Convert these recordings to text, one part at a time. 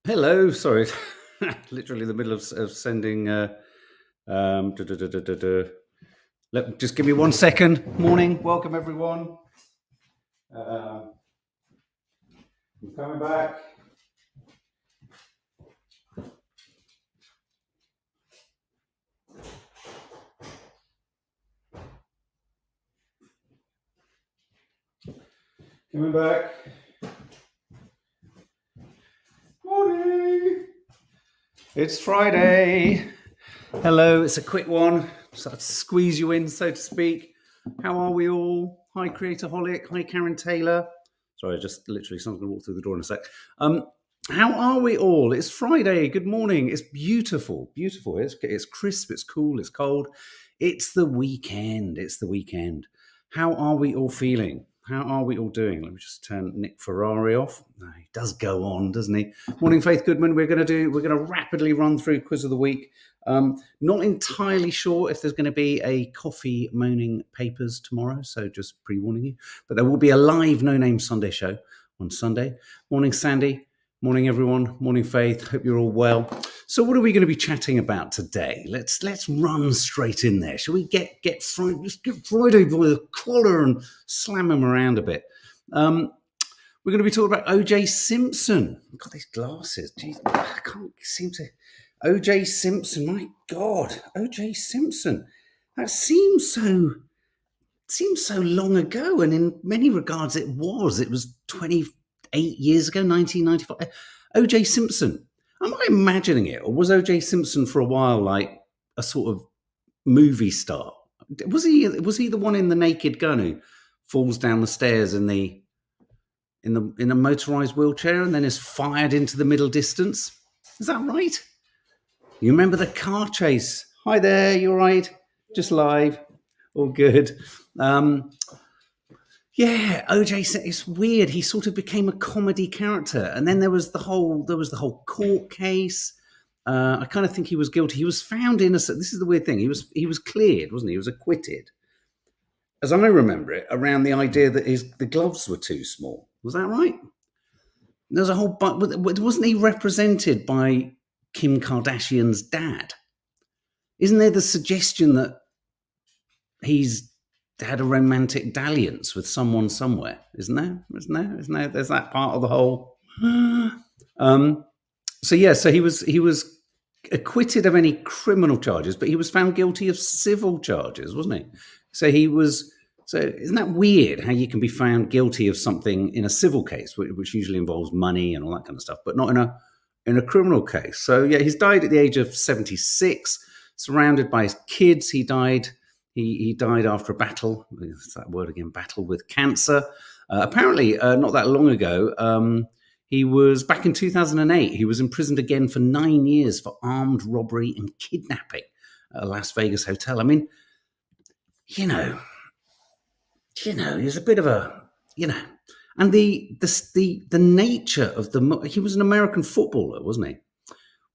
Hello, sorry, literally in the middle of sending. Just give me 1 second. Morning, welcome everyone. I'm coming back. Coming back. Morning. It's Friday. Hello, it's a quick one. So I'd squeeze you in, so to speak. How are we all? Hi, Creatorholic. Hi, Karen Taylor. Sorry, just literally someone's going to walk through the door in a sec. How are we all? It's Friday. Good morning. It's beautiful. Beautiful. It's crisp. It's cool. It's cold. It's the weekend. It's the weekend. How are we all feeling? How are we all doing? Let me just turn Nick Ferrari off. No, he does go on, doesn't he? Morning, Faith Goodman. We're going to rapidly run through Quiz of the Week. Not entirely sure if there's going to be a coffee moaning papers tomorrow, so just pre-warning you. But there will be a live No Name Sunday show on Sunday. Morning, Sandy. Morning, everyone. Morning, Faith. Hope you're all well. So, what are we going to be chatting about today? Let's run straight in there. Shall we get Friday by the collar and slam him around a bit? We're going to be talking about OJ Simpson. I've got these glasses. Jeez, I can't seem to. OJ Simpson, my God, OJ Simpson. That seems so long ago, and in many regards, it was 28 years ago, 1995. OJ Simpson. Am I imagining it, or was OJ Simpson for a while like a sort of movie star? Was he the one in The Naked Gun who falls down the stairs in a motorized wheelchair and then is fired into the middle distance? Is that right? You remember the car chase? Hi there, you all right? Just live, all good. Yeah, OJ. It's weird. He sort of became a comedy character, and then there was the whole court case. I kind of think he was guilty. He was found innocent. This is the weird thing. He was cleared, wasn't he? He was acquitted, as I remember it, around the idea that the gloves were too small. Was that right? There's a whole wasn't he represented by Kim Kardashian's dad? Isn't there the suggestion that he's had a romantic dalliance with someone somewhere? Isn't there? There's that part of the whole. So he was acquitted of any criminal charges, but he was found guilty of civil charges, wasn't he? So isn't that weird how you can be found guilty of something in a civil case, which usually involves money and all that kind of stuff, but not in a criminal case? So yeah, he's died at the age of 76, surrounded by his kids. He died after a battle. What's that word again? Battle with cancer. Apparently, not that long ago, he was back in 2008. He was imprisoned again for 9 years for armed robbery and kidnapping at a Las Vegas hotel. I mean, he's a bit of a, and the nature of he was an American footballer, wasn't he?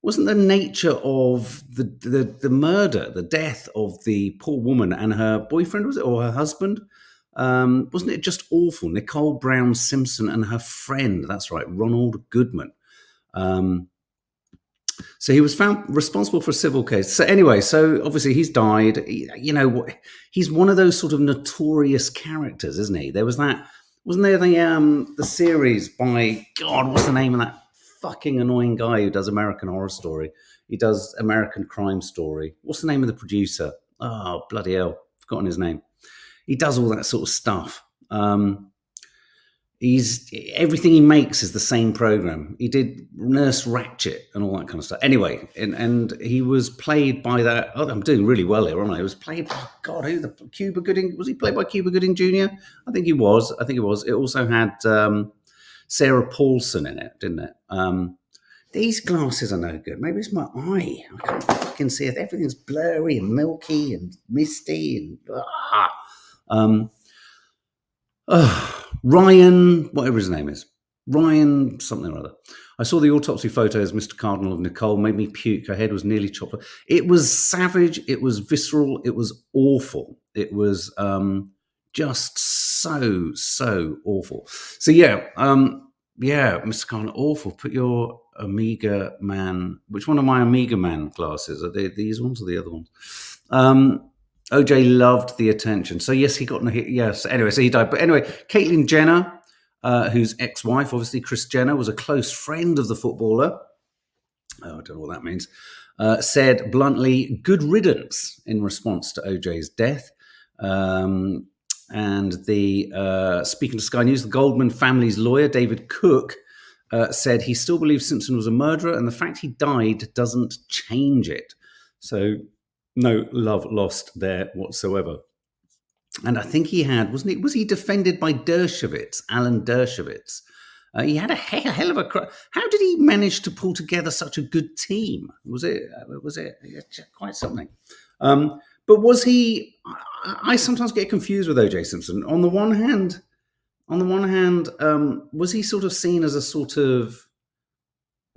Wasn't the nature of the murder, the death of the poor woman and her boyfriend, was it, or her husband? Wasn't it just awful? Nicole Brown Simpson and her friend, that's right, Ronald Goodman. So he was found responsible for a civil case. So anyway, so obviously he's died. He's one of those sort of notorious characters, isn't he? There was that, wasn't there the series by, God, what's the name of that fucking annoying guy who does American Horror Story? He does American Crime Story. What's the name of the producer? Oh, bloody hell, forgotten his name. He does all that sort of stuff. Everything he makes is the same program. He did Nurse Ratched and all that kind of stuff. Anyway, and he was played by that. Oh, I'm doing really well here, aren't I? He was played by, God, who? Cuba Gooding? Was he played by Cuba Gooding Jr.? I think he was. It also had Sarah Paulson in it, didn't it? These glasses are no good. Maybe it's my eye. I can't fucking see it. Everything's blurry and milky and misty and Ryan, whatever his name is, Ryan something or other. I saw the autopsy photos, Mr. Cardinal, of Nicole, made me puke. Her head was nearly chopped off. It was savage. It was visceral. It was awful. It was just so awful. So yeah, Mr. Cardinal, awful. Put your Amiga Man. Which one of my Amiga Man classes? Are they these ones or the other ones? OJ loved the attention. So yes, he got in a hit. Yes. Anyway, so he died. But anyway, Caitlyn Jenner, whose ex-wife, obviously Kris Jenner, was a close friend of the footballer. Oh, I don't know what that means. Said bluntly, "Good riddance" in response to OJ's death. And the speaking to Sky News, the Goldman family's lawyer, David Cook, said he still believes Simpson was a murderer, and the fact he died doesn't change it. So no love lost there whatsoever. And I think he had, wasn't he? Was he defended by Dershowitz, Alan Dershowitz? He had a hell of a. How did he manage to pull together such a good team? Was it quite something? But was he? I sometimes get confused with OJ Simpson. On the one hand, was he sort of seen as a sort of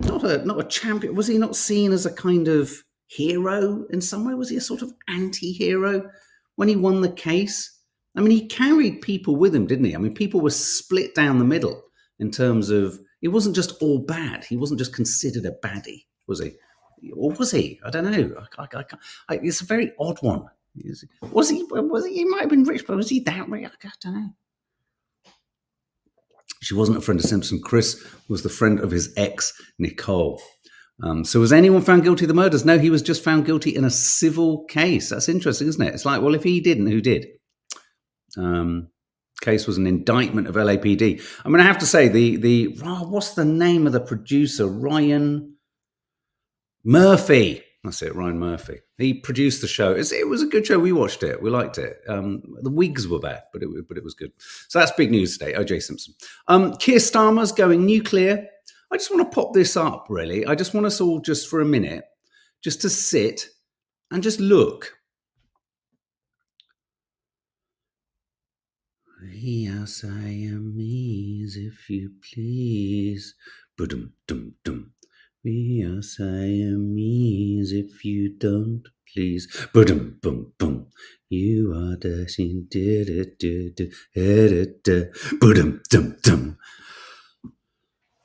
not a champion? Was he not seen as a kind of hero in some way? Was he a sort of anti-hero when he won the case? I mean, he carried people with him, didn't he? I mean, people were split down the middle in terms of it wasn't just all bad. He wasn't just considered a baddie, was he? Or was he? I don't know. It's a very odd one. Was he? He might have been rich, but was he that rich? I don't know. She wasn't a friend of Simpson. Chris was the friend of his ex, Nicole. So was anyone found guilty of the murders? No, he was just found guilty in a civil case. That's interesting, isn't it? It's like, well, if he didn't, who did? Case was an indictment of LAPD. I mean, I have to say, what's the name of the producer? Ryan Murphy. That's it, Ryan Murphy. He produced the show. It was a good show. We watched it. We liked it. The wigs were bad, but it was good. So that's big news today. OJ Simpson. Keir Starmer's going nuclear. I just want to pop this up, really. I just want us all just for a minute, just to sit and just look. We are Siamese, if you please. Ba-dum-dum-dum. We are Siamese, if you don't please. Ba-dum-bum-bum. You are dashing. Ba-dum-dum-dum.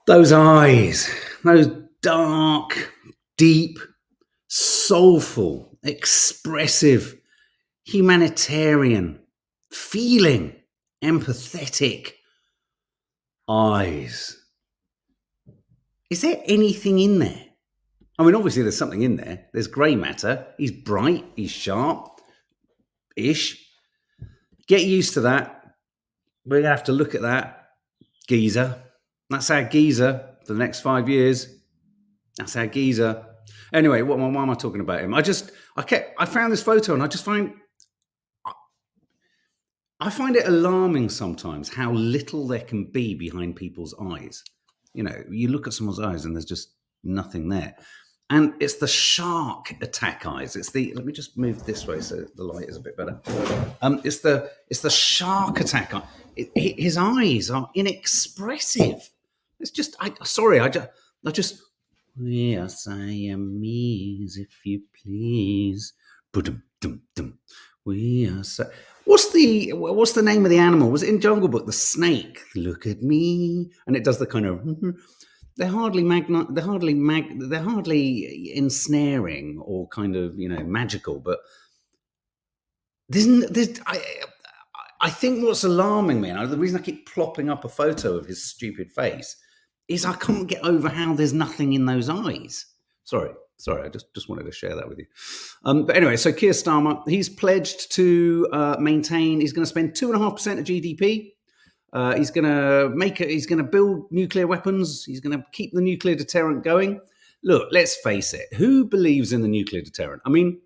Those eyes, those dark, deep, soulful, expressive, humanitarian, feeling, empathetic eyes. Is there anything in there? I mean, obviously there's something in there. There's grey matter. He's bright. He's sharp-ish. Get used to that. We're going to have to look at that geezer. That's our geezer for the next 5 years. That's our geezer. Anyway, why am I talking about him? I found this photo and I find it alarming sometimes how little there can be behind people's eyes. You know, you look at someone's eyes and there's just nothing there. And it's the shark attack eyes. Let me just move this way so the light is a bit better. It's the shark attack eye. His eyes are inexpressive. It's just, we are Siamese, if you please. Ba-dum-dum-dum. We are What's the name of the animal? Was it in Jungle Book? The snake. Look at me, and it does the kind of. They're hardly ensnaring or kind of magical, but I think what's alarming me, and the reason I keep plopping up a photo of his stupid face, is I can't get over how there's nothing in those eyes. Sorry, I just wanted to share that with you. But anyway, so Keir Starmer, he's pledged to maintain. He's going to spend 2.5% of GDP. He's going to build nuclear weapons. He's going to keep the nuclear deterrent going. Look, let's face it. Who believes in the nuclear deterrent? I mean,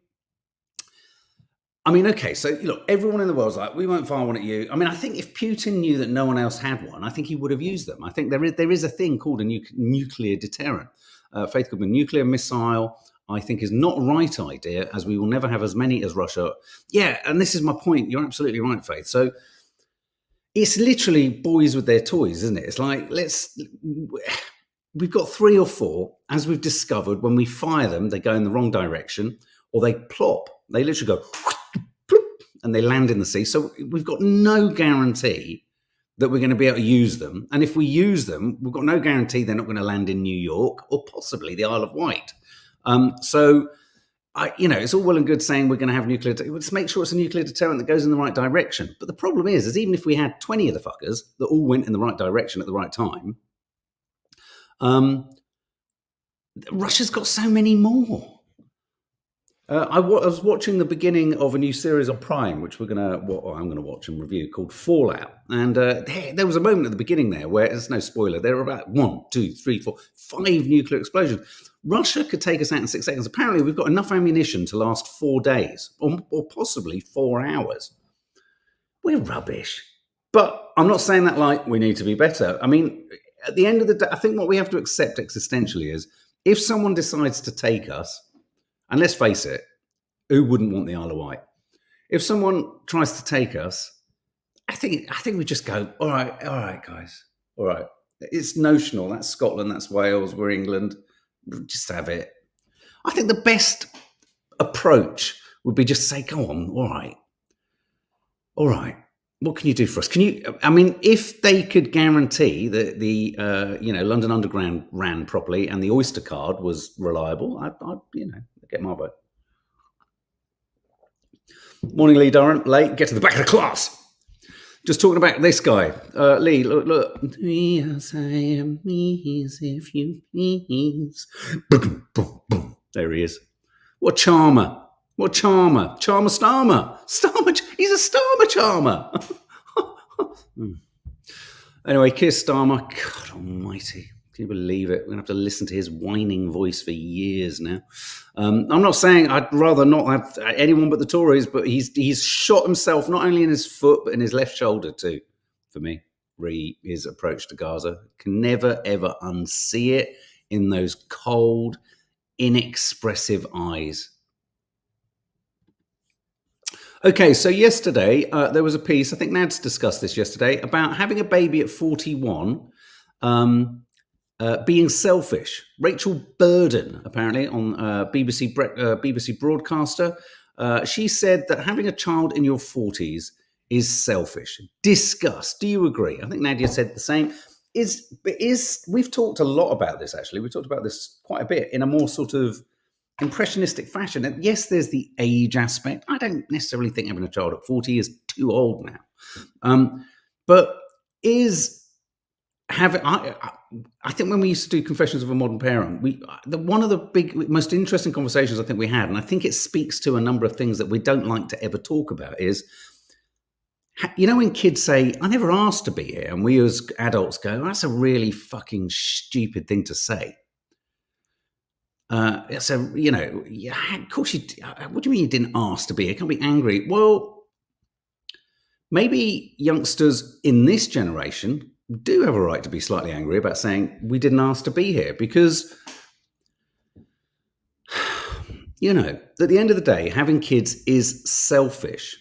okay, so look, everyone in the world's like, we won't fire one at you. I mean, I think if Putin knew that no one else had one, I think he would have used them. I think there is a thing called a nuclear deterrent. Faith Goodman, nuclear missile, I think, is not a right idea, as we will never have as many as Russia. Yeah, and this is my point. You're absolutely right, Faith. So it's literally boys with their toys, isn't it? It's like, we've got 3 or 4, as we've discovered. When we fire them, they go in the wrong direction, or they plop. They literally go, and they land in the sea. So we've got no guarantee that we're going to be able to use them. And if we use them, we've got no guarantee they're not going to land in New York or possibly the Isle of Wight. So, it's all well and good saying we're going to have nuclear. Let's make sure it's a nuclear deterrent that goes in the right direction. But the problem is even if we had 20 of the fuckers that all went in the right direction at the right time, Russia's got so many more. I was watching the beginning of a new series on Prime, which I'm going to watch and review, called Fallout. And there was a moment at the beginning there where, there's no spoiler, there were about 1, 2, 3, 4, 5 nuclear explosions. Russia could take us out in 6 seconds. Apparently, we've got enough ammunition to last 4 days or possibly 4 hours. We're rubbish. But I'm not saying that like we need to be better. I mean, at the end of the day, I think what we have to accept existentially is if someone decides to take us, and let's face it, who wouldn't want the Isle of Wight? If someone tries to take us, I think we just go, all right, guys, all right. It's notional. That's Scotland. That's Wales. We're England. Just have it. I think the best approach would be just say, go on, all right. What can you do for us? If they could guarantee that the London Underground ran properly and the Oyster card was reliable, I'd get my vote. Morning, Lee Durrant. Late. Get to the back of the class. Just talking about this guy. Lee, look. Yes, I am please, if you please. Boom, boom, boom. There he is. What charmer. Charmer Starmer. He's a Starmer charmer. Anyway, Keir Starmer. God almighty. Can you believe it? We're going to have to listen to his whining voice for years now. I'm not saying I'd rather not have anyone but the Tories, but he's shot himself not only in his foot, but in his left shoulder too, for me, his approach to Gaza. Can never, ever unsee it in those cold, inexpressive eyes. Okay, so yesterday there was a piece, I think Nad's discussed this yesterday, about having a baby at 41 being selfish. Rachel Burden, apparently, on BBC broadcaster, she said that having a child in your 40s is selfish. Disgust. Do you agree? I think Nadia said the same. We've talked a lot about this, actually. We talked about this quite a bit in a more sort of impressionistic fashion. And yes, there's the age aspect. I don't necessarily think having a child at 40 is too old now. But I think when we used to do Confessions of a Modern Parent, one of the most interesting conversations I think we had, and I think it speaks to a number of things that we don't like to ever talk about, is, when kids say, I never asked to be here, and we as adults go, that's a really fucking stupid thing to say. Of course what do you mean you didn't ask to be here? Can't be angry. Well, maybe youngsters in this generation do have a right to be slightly angry about saying we didn't ask to be here, because, at the end of the day, having kids is selfish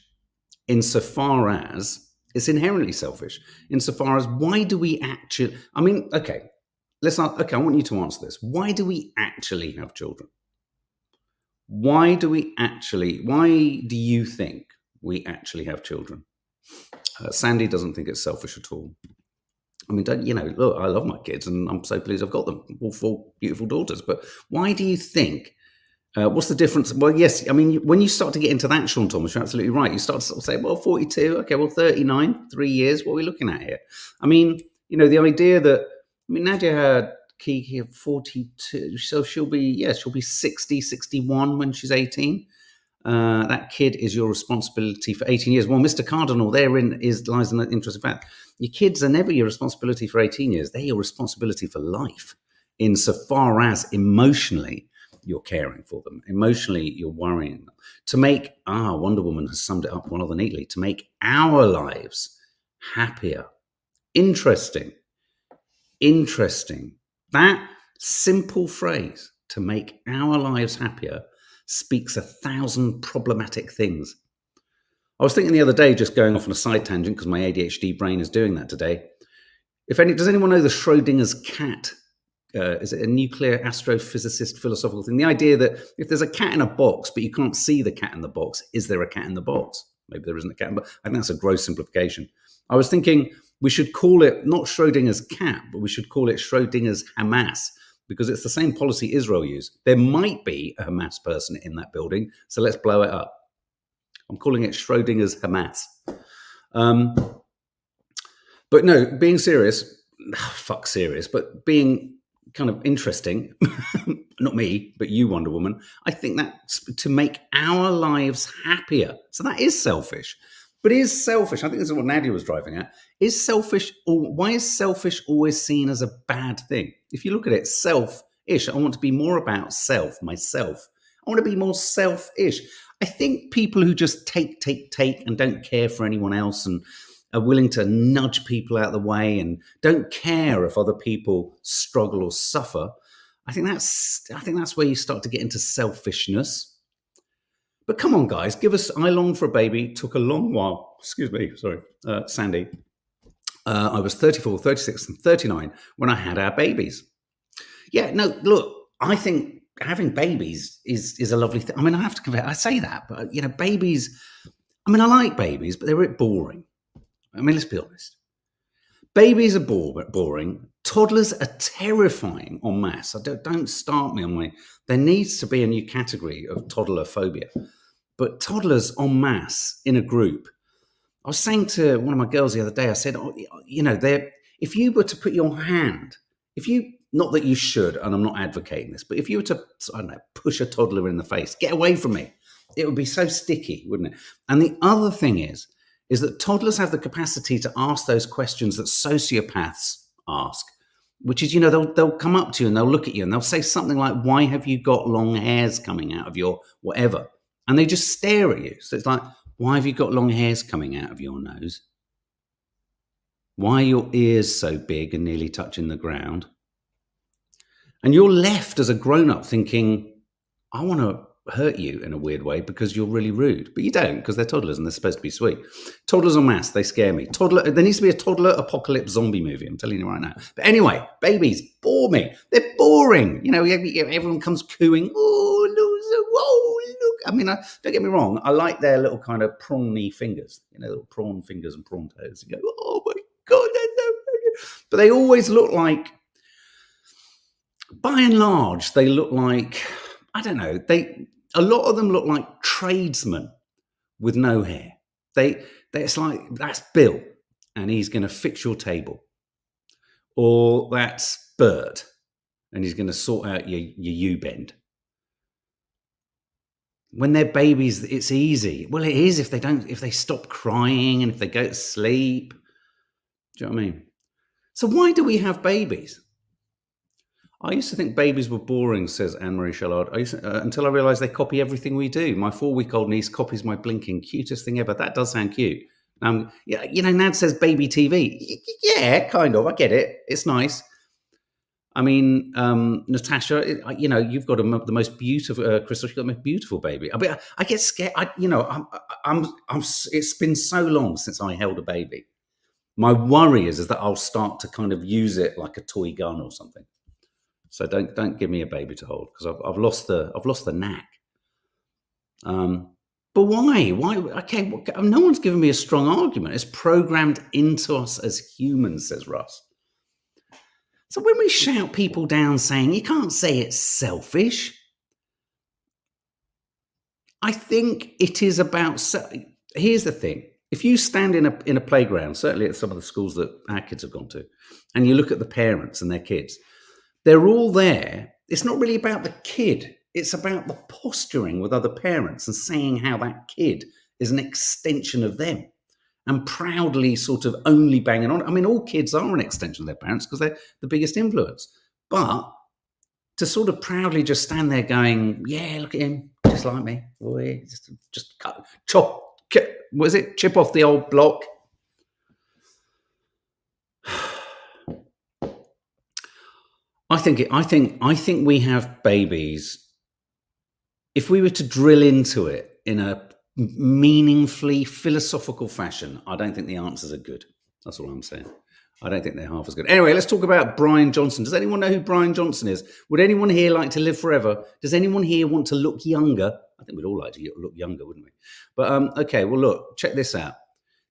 insofar as it's inherently selfish insofar as why do we actually, I want you to answer this. Why do we actually have children? Why do you think we actually have children? Sandy doesn't think it's selfish at all. Look, I love my kids and I'm so pleased I've got them, all 4 beautiful daughters. But why do you think, what's the difference? Well, yes, when you start to get into that, Sean Thomas, you're absolutely right. You start to sort of say, well, 42, okay, well, 39, 3 years, what are we looking at here? The idea that, Nadia had Kiki at 42, so she'll be 60, 61 when she's 18. That kid is your responsibility for 18 years. Well, Mr. Cardinal, therein lies an interesting fact. Your kids are never your responsibility for 18 years. They're your responsibility for life, insofar as emotionally you're caring for them. Emotionally, you're worrying them. To make, Wonder Woman has summed it up rather neatly, to make our lives happier, interesting. That simple phrase, to make our lives happier, speaks 1,000 problematic things. I was thinking the other day, just going off on a side tangent, because my ADHD brain is doing that today. Does anyone know the Schrodinger's cat? Is it a nuclear astrophysicist philosophical thing? The idea that if there's a cat in a box, but you can't see the cat in the box, is there a cat in the box? Maybe there isn't a cat in the box. I think that's a gross simplification. I was thinking, We should call it not Schrodinger's cat, but we should call it Schrodinger's Hamas, because it's the same policy Israel used. There might be a Hamas person in that building, so let's blow it up. I'm calling it Schrodinger's Hamas. But no, being serious, fuck serious, but being kind of interesting, not me, but you, Wonder Woman, I think that's to make our lives happier. So that is selfish. But is selfish, I think this is what Nadia was driving at, is selfish, or why is selfish always seen as a bad thing? If you look at it, selfish, I want to be more about self, myself. I want to be more selfish. I think people who just take, and don't care for anyone else and are willing to nudge people out of the way and don't care if other people struggle or suffer, I think that's where you start to get into selfishness. But come on, guys, give us. I Long for a Baby took a long while. Excuse me, sorry, Sandy. I was 34, 36, and 39 when I had our babies. Yeah, no, look, I think having babies is a lovely thing. I mean, I have to confess, I say that, but babies. I mean, I like babies, but they're a bit boring. I mean, let's be honest. Babies are boring. Toddlers are terrifying en masse. Don't start me on my... There needs to be a new category of toddler phobia. But toddlers en masse in a group. I was saying to one of my girls the other day, I said, if you were to put your hand, not that you should, and I'm not advocating this, but if you were to, I don't know, push a toddler in the face, get away from me, it would be so sticky, wouldn't it? And the other thing is that toddlers have the capacity to ask those questions that sociopaths ask, which is, they'll come up to you and they'll look at you and they'll say something like, why have you got long hairs coming out of your whatever? And they just stare at you. So it's like, why have you got long hairs coming out of your nose? Why are your ears so big and nearly touching the ground? And you're left as a grown-up thinking, I want to hurt you in a weird way because you're really rude. But you don't, because they're toddlers and they're supposed to be sweet. Toddlers en masse, they scare me. There needs to be a toddler apocalypse zombie movie, I'm telling you right now. But anyway, babies bore me. They're boring. Everyone comes cooing, oh, look, whoa, look. I mean, don't get me wrong, I like their little kind of prawny fingers, little prawn fingers and prawn toes. You go, oh my God, but they always look like, by and large, they look like, I don't know, a lot of them look like tradesmen with no hair. It's like, that's Bill, and he's going to fix your table. Or that's Bert, and he's going to sort out your U-bend. When they're babies, it's easy. Well, it is if they stop crying and if they go to sleep. Do you know what I mean? So why do we have babies? I used to think babies were boring, says Anne-Marie Challard, until I realised they copy everything we do. My 4-week-old niece copies my blinking, cutest thing ever. That does sound cute. Nad says baby TV. Yeah, kind of. I get it. It's nice. I mean, Natasha, you've got the most beautiful, Crystal, you've got the most beautiful baby. I get scared. It's been so long since I held a baby. My worry is that I'll start to kind of use it like a toy gun or something. So don't give me a baby to hold, because I've lost the knack. But why? Why? Okay, no one's given me a strong argument. It's programmed into us as humans, says Russ. So when we shout people down saying, you can't say it's selfish, I think it is about... Here's the thing. If you stand in a playground, certainly at some of the schools that our kids have gone to, and you look at the parents and their kids, they're all there. It's not really about the kid. It's about the posturing with other parents and saying how that kid is an extension of them, and proudly sort of only banging on. I mean, all kids are an extension of their parents because they're the biggest influence. But to sort of proudly just stand there going, yeah, look at him, just like me. Boy, just chip off the old block. I think we have babies. If we were to drill into it in a meaningfully philosophical fashion, I don't think the answers are good. That's all I'm saying. I don't think they're half as good. Anyway, let's talk about Brian Johnson. Does anyone know who Brian Johnson is? Would anyone here like to live forever? Does anyone here want to look younger? I think we'd all like to look younger, wouldn't we? But okay, well, look, check this out.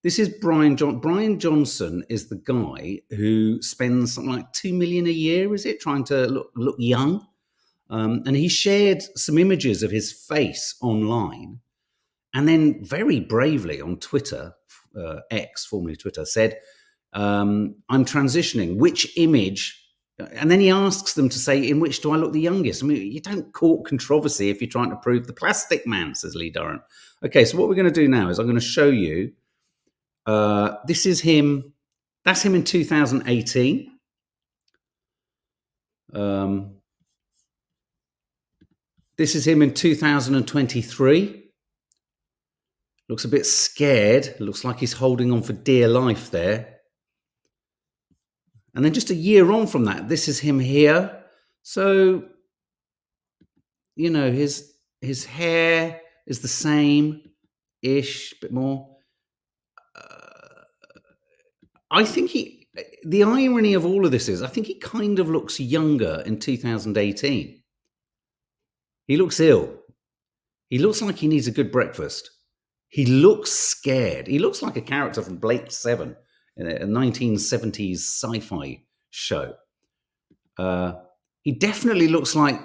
This is Brian John. Brian Johnson is the guy who spends something like 2 million a year, is it, trying to look young? And he shared some images of his face online, and then very bravely on Twitter, X, formerly Twitter, said, I'm transitioning. Which image? And then he asks them to say, in which do I look the youngest? I mean, you don't court controversy if you're trying to prove the plastic man, says Lee Durrant. Okay, so what we're going to do now is I'm going to show you. This is him. That's him in 2018. This is him in 2023. Looks a bit scared. Looks like he's holding on for dear life there. And then just a year on from that, this is him here. So, you know, his hair is the same-ish, a bit more. I think the irony of all of this is, I think he kind of looks younger in 2018. He looks ill. He looks like he needs a good breakfast. He looks scared. He looks like a character from Blake 7 in a 1970s sci-fi show. He definitely looks like...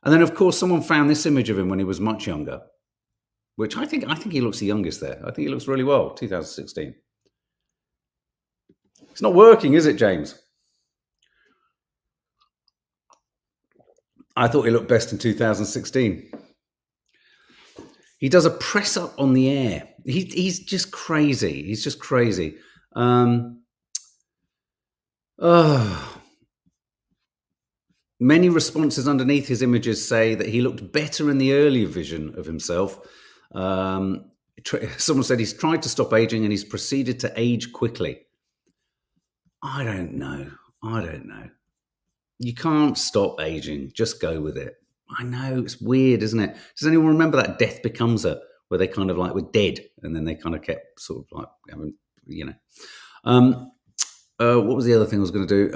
And then, of course, someone found this image of him when he was much younger, which I think he looks the youngest there. I think he looks really well, 2016. It's not working, is it, James? I thought he looked best in 2016. He does a press up on the air. He's just crazy. He's just crazy. Many responses underneath his images say that he looked better in the earlier vision of himself. Someone said he's tried to stop aging and he's proceeded to age quickly. I don't know. You can't stop aging. Just go with it. I know, it's weird, isn't it? Does anyone remember that Death Becomes Her, where they kind of like were dead and then they kind of kept sort of like, you know. What was the other thing I was going to do?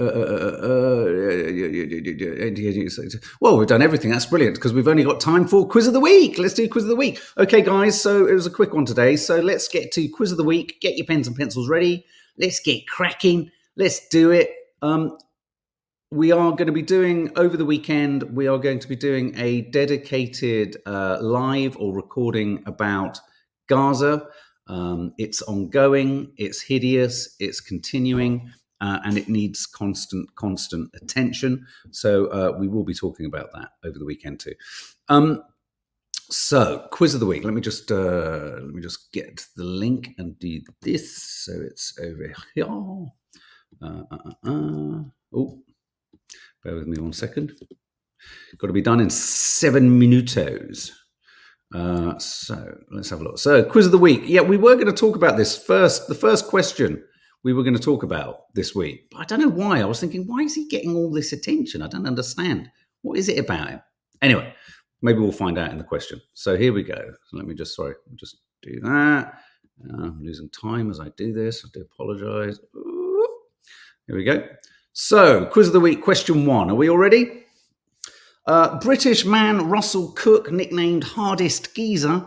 Well, we've done everything. That's brilliant because we've only got time for Quiz of the Week. Let's do Quiz of the Week. Okay, guys, so it was a quick one today. So let's get to Quiz of the Week. Get your pens and pencils ready. Let's get cracking. Let's do it. We are going to be doing, over the weekend, we are going to be doing a dedicated live or recording about Gaza. It's ongoing, it's hideous, it's continuing, and it needs constant attention. So we will be talking about that over the weekend too. So, Quiz of the Week. Let me just get the link and do this. So it's over here. Oh. Bear with me 1 second. Got to be done in 7 minutos. So let's have a look. So Quiz of the Week. Yeah, we were going to talk about this first. The first question we were going to talk about this week. But I don't know why. I was thinking, why is he getting all this attention? I don't understand. What is it about him? Anyway, maybe we'll find out in the question. So here we go. So let me just do that. I'm losing time as I do this. I do apologize. Here we go. So, Quiz of the Week, question 1. Are we all ready? British man Russell Cook, nicknamed Hardest Geezer,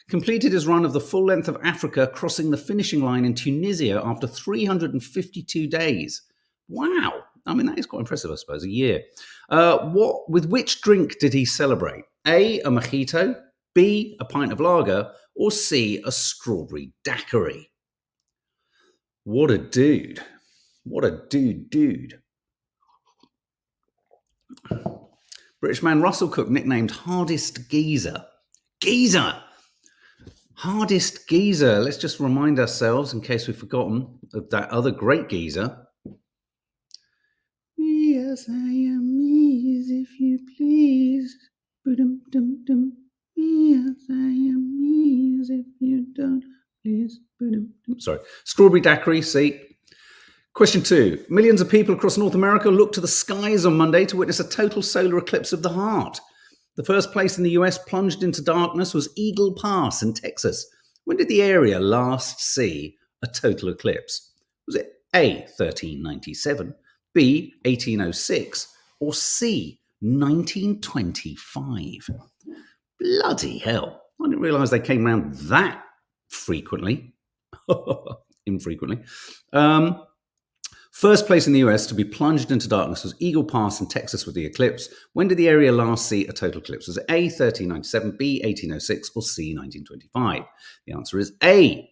completed his run of the full length of Africa, crossing the finishing line in Tunisia after 352 days. Wow. I mean, that is quite impressive, I suppose, a year. With which drink did he celebrate? A mojito, B, a pint of lager, or C, a strawberry daiquiri? What a dude. What a dude. British man Russell Cook, nicknamed Hardest Geezer. Hardest Geezer. Let's just remind ourselves, in case we've forgotten, of that other great geezer. Yes, I am ease, if you please. Ba-dum-dum-dum. Yes, I am ease, if you don't please. Ba-dum-dum. Sorry. Strawberry daiquiri, see. Question 2. Millions of people across North America looked to the skies on Monday to witness a total solar eclipse of the heart. The first place in the US plunged into darkness was Eagle Pass in Texas. When did the area last see a total eclipse? Was it A, 1397, B, 1806, or C, 1925? Bloody hell. I didn't realise they came around that frequently. infrequently. First place in the US to be plunged into darkness was Eagle Pass in Texas with the eclipse. When did the area last see a total eclipse? Was it A, 1397, B, 1806, or C, 1925? The answer is A,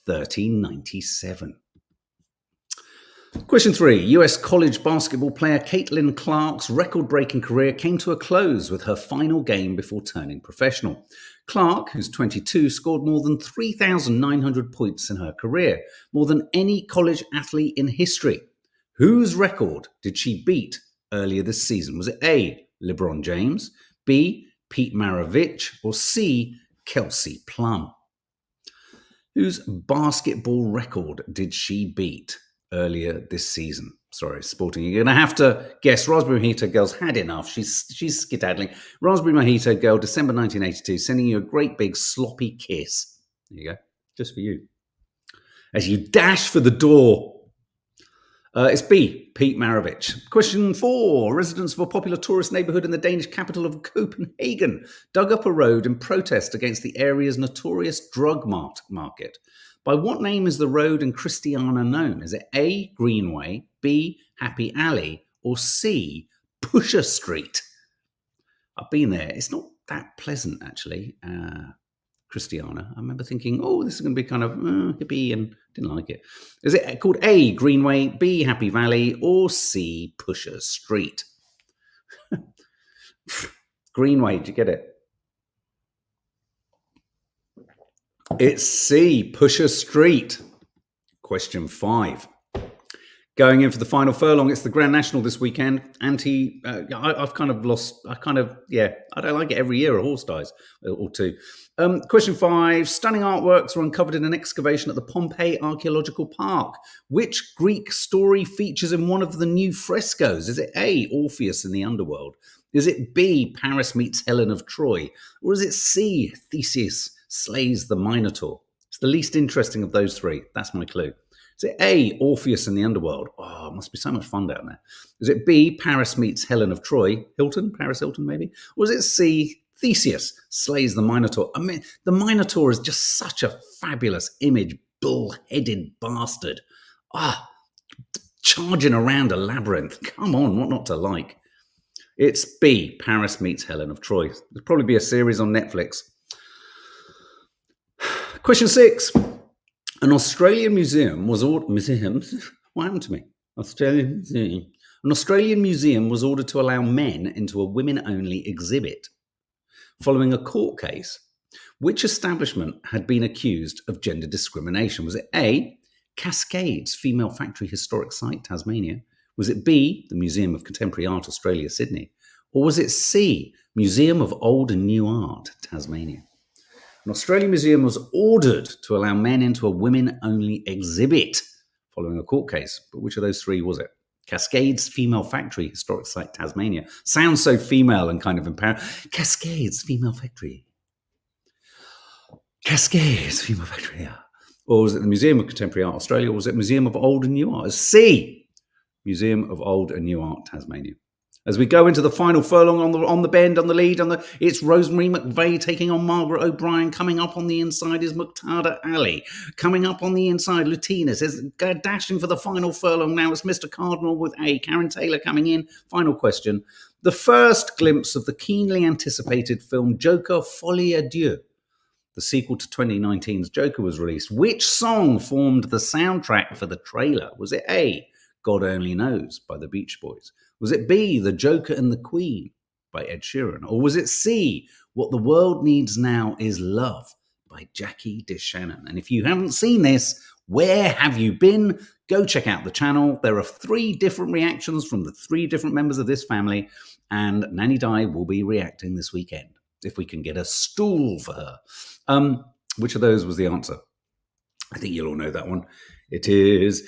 1397. Question 3. US college basketball player Caitlin Clark's record-breaking career came to a close with her final game before turning professional. Clark, who's 22, scored more than 3,900 points in her career, more than any college athlete in history. Whose record did she beat earlier this season? Was it A, LeBron James, B, Pete Maravich, or C, Kelsey Plum? Whose basketball record did she beat earlier this season? Sorry, sporting. You're going to have to guess. Raspberry Mojito Girl's had enough. She's skedaddling. Raspberry Mojito Girl, December 1982, sending you a great big sloppy kiss. There you go. Just for you. As you dash for the door. It's B, Pete Maravich. Question 4. Residents of a popular tourist neighbourhood in the Danish capital of Copenhagen dug up a road in protest against the area's notorious drug market. By what name is the road in Christiania known? Is it A, Greenway, B, Happy Alley, or C, Pusher Street? I've been there. It's not that pleasant, actually, Christiania. I remember thinking, oh, this is going to be kind of hippie, and didn't like it. Is it called A, Greenway, B, Happy Valley, or C, Pusher Street? Greenway, did you get it? It's C, Pusher Street. Question 5. Going in for the final furlong, it's the Grand National this weekend. I've kind of lost, I don't like it every year, a horse dies or two. Question 5, stunning artworks were uncovered in an excavation at the Pompeii Archaeological Park. Which Greek story features in one of the new frescoes? Is it A, Orpheus in the Underworld? Is it B, Paris meets Helen of Troy? Or is it C, Theseus slays the Minotaur? It's the least interesting of those three. That's my clue. Is it A, Orpheus in the Underworld? Oh, it must be so much fun down there. Is it B, Paris meets Helen of Troy? Hilton? Paris Hilton, maybe? Or is it C, Theseus slays the Minotaur? I mean, the Minotaur is just such a fabulous image, bull-headed bastard. Charging around a labyrinth. Come on, what not to like? It's B, Paris meets Helen of Troy. There'll probably be a series on Netflix. Question 6. An Australian museum was ordered... What happened to me? Australian museum. An Australian museum was ordered to allow men into a women-only exhibit. Following a court case, which establishment had been accused of gender discrimination? Was it A, Cascades, Female Factory Historic Site, Tasmania? Was it B, the Museum of Contemporary Art, Australia, Sydney? Or was it C, Museum of Old and New Art, Tasmania? An Australian museum was ordered to allow men into a women-only exhibit following a court case. But which of those three was it? Cascades, Female Factory, Historic Site, Tasmania. Sounds so female and kind of empowering. Cascades, Female Factory. Cascades, Female Factory, yeah. Or was it the Museum of Contemporary Art, Australia? Or was it Museum of Old and New Art? C, Museum of Old and New Art, Tasmania. As we go into the final furlong on the bend, on the lead, it's Rosemary McVeigh taking on Margaret O'Brien. Coming up on the inside is Muqtada Ali. Coming up on the inside, Lutinas is dashing for the final furlong now. It's Mr. Cardinal with A. Karen Taylor coming in. Final question. The first glimpse of the keenly anticipated film Joker Folie à Deux, the sequel to 2019's Joker, was released. Which song formed the soundtrack for the trailer? Was it A, God Only Knows by the Beach Boys? Was it B, The Joker and the Queen by Ed Sheeran? Or was it C, What the World Needs Now Is Love by Jackie DeShannon? And if you haven't seen this, where have you been? Go check out the channel. There are 3 different reactions from the 3 different members of this family, and Nanny Di will be reacting this weekend, if we can get a stool for her. Which of those was the answer? I think you'll all know that one. It is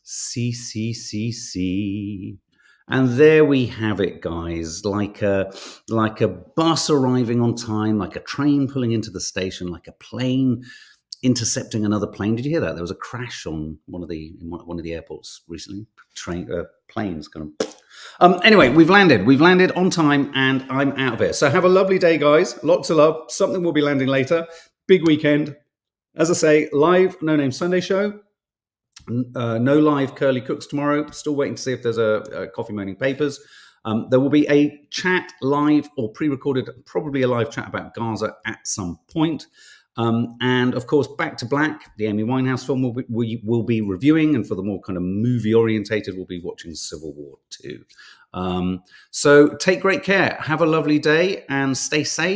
CCCC. And there we have it, guys. Like a bus arriving on time, like a train pulling into the station, like a plane intercepting another plane. Did you hear that? There was a crash on one of the airports recently. Planes kind of. Anyway, we've landed on time, and I'm out of here. So have a lovely day, guys. Lots of love. Something will be landing later. Big weekend. As I say, live No Name Sunday show. No live Curly Cooks tomorrow. Still waiting to see if there's a Coffee Moaning Papers. There will be a chat live or pre-recorded, probably a live chat about Gaza at some point. And of course, Back to Black, the Amy Winehouse film, we will be reviewing, and for the more kind of movie orientated, we'll be watching Civil War 2. So take great care. Have a lovely day and stay safe.